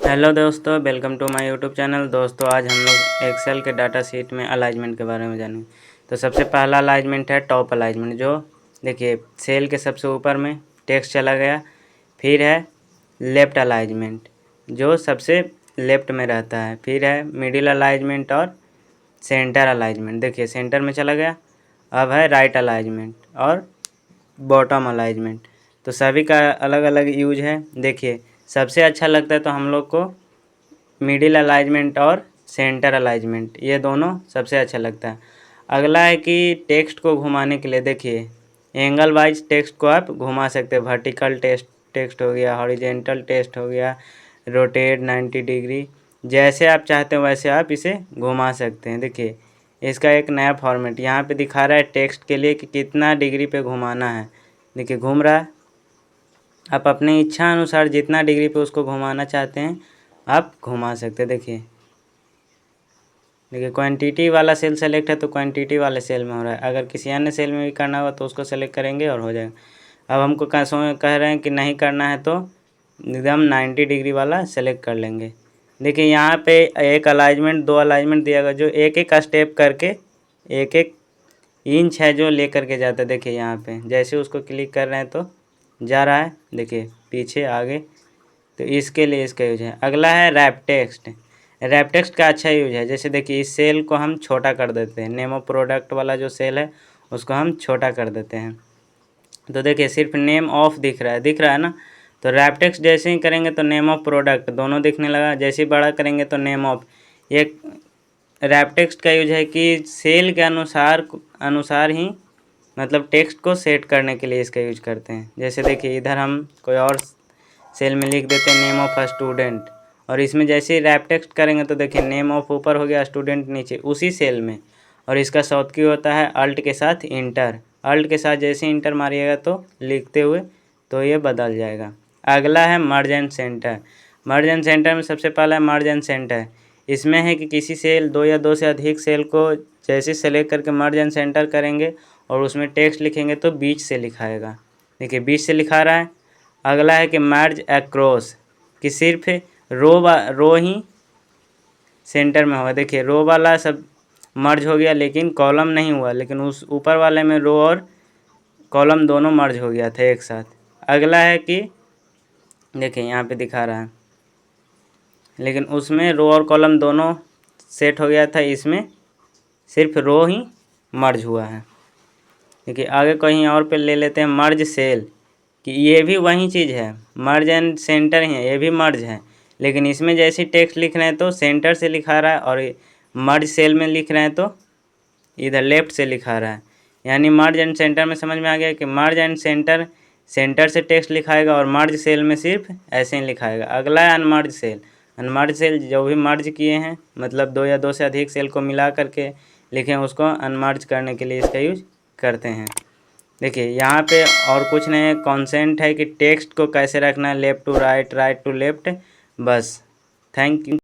Hello दोस्तों, welcome to my YouTube channel. दोस्तों आज हम लोग एक्सेल के डाटा शीट में अलाइनमेंट के बारे में जानेंगे। तो सबसे पहला अलाइनमेंट है टॉप अलाइनमेंट। जो देखिए सेल के सबसे ऊपर में टेक्स्ट चला गया। फिर है लेफ्ट अलाइनमेंट जो सबसे लेफ्ट में रहता है। फिर है मिडिल अलाइनमेंट और सेंटर अलाइनमेंट। देखिए सेंटर में चला गया। अब है राइट अलाइनमेंट और बॉटम अलाइनमेंट। तो सभी का अलग अलग यूज है। देखिए सबसे अच्छा लगता है तो हम लोग को मिडिल अलाइनमेंट और सेंटर अलाइनमेंट, ये दोनों सबसे अच्छा लगता है। अगला है कि टेक्स्ट को घुमाने के लिए देखिए एंगल वाइज टेक्स्ट को आप घुमा सकते हैं। वर्टिकल टेक्स्ट हो गया, हॉरिजेंटल टेक्स्ट हो गया, रोटेट 90 डिग्री, जैसे आप चाहते हो वैसे आप इसे घुमा सकते हैं। देखिए इसका एक नया फॉर्मेट यहाँ पे दिखा रहा है टेक्स्ट के लिए कि कितना डिग्री पे घुमाना है। देखिए घूम रहा है। आप अपने इच्छा अनुसार जितना डिग्री पे उसको घुमाना चाहते हैं आप घुमा सकते हैं। देखिए क्वांटिटी वाला सेल सेलेक्ट है तो क्वांटिटी वाले सेल में हो रहा है। अगर किसी अन्य सेल में भी करना होगा तो उसको सेलेक्ट करेंगे और हो जाएगा। अब हमको कह रहे हैं कि नहीं करना है तो एकदम 90 डिग्री वाला सेलेक्ट कर लेंगे। देखिए यहाँ पे एक अलाइनमेंट, दो अलाइनमेंट दिया गया जो एक एक स्टेप करके एक एक इंच है जो लेकर के जाता है। देखिए यहाँ पे जैसे उसको क्लिक कर रहे हैं तो जा रहा है। देखिए पीछे आगे, तो इसके लिए इसका यूज है। अगला है रैप टेक्स्ट। रैप टेक्स्ट का अच्छा यूज है। जैसे देखिए इस सेल को हम छोटा कर देते हैं। नेम ऑफ प्रोडक्ट वाला जो सेल है उसको हम छोटा कर देते हैं। तो देखिए सिर्फ नेम ऑफ दिख रहा है ना। तो रैप टेक्स्ट जैसे ही करेंगे तो नेम ऑफ प्रोडक्ट दोनों दिखने लगा। जैसे ही बड़ा करेंगे तो नेम ऑफ। एक रैप टेक्स्ट का यूज है कि सेल के अनुसार ही मतलब टेक्स्ट को सेट करने के लिए इसका यूज करते हैं। जैसे देखिए इधर हम कोई और सेल में लिख देते हैं नेम ऑफ स्टूडेंट, और इसमें जैसे ही रैप टेक्स्ट करेंगे तो देखिए नेम ऑफ ऊपर हो गया, स्टूडेंट नीचे उसी सेल में। और इसका शॉर्टकट होता है अल्ट के साथ इंटर। अल्ट के साथ जैसे इंटर मारिएगा तो लिखते हुए तो ये बदल जाएगा। अगला है मर्ज and centre. Merge and centre में सबसे पहला है मर्ज एंड सेंटर। इसमें है कि किसी सेल दो या दो से अधिक सेल को जैसे सेलेक्ट करके मर्ज एंड सेंटर करेंगे और उसमें टेक्स्ट लिखेंगे तो बीच से लिखाएगा। देखिए बीच से लिखा रहा है। अगला है कि मर्ज अक्रॉस, कि सिर्फ रो ही सेंटर में होगा। देखिए रो वाला सब मर्ज हो गया लेकिन कॉलम नहीं हुआ, लेकिन उस ऊपर वाले में रो और कॉलम दोनों मर्ज हो गया था एक साथ। अगला है कि देखिए यहाँ पे दिखा रहा है लेकिन उसमें रो और कॉलम दोनों सेट हो गया था, इसमें सिर्फ रो ही मर्ज हुआ है। देखिए आगे कहीं और पे ले लेते हैं मर्ज सेल, कि ये भी वही चीज़ है, मर्ज एंड सेंटर ही है, ये भी मर्ज है। लेकिन इसमें जैसे टेक्स्ट लिख रहे हैं तो सेंटर से लिखा रहा है, और मर्ज सेल में लिख रहे हैं तो इधर लेफ्ट से लिखा रहा है। यानी मर्ज एंड सेंटर में समझ में आ गया कि मर्ज एंड सेंटर, सेंटर से टेक्स्ट लिखाएगा और मर्ज सेल में सिर्फ ऐसे ही लिखाएगा। अगला है अनमर्ज सेल। अनमर्ज सेल जो भी मर्ज किए हैं, मतलब दो या दो से अधिक सेल को मिला करके लिखें, उसको अनमर्ज करने के लिए इसका यूज करते हैं। देखिए यहाँ पे और कुछ नहीं है, कॉन्सेंट है कि टेक्स्ट को कैसे रखना है, left to right, right to left, बस। Thank you.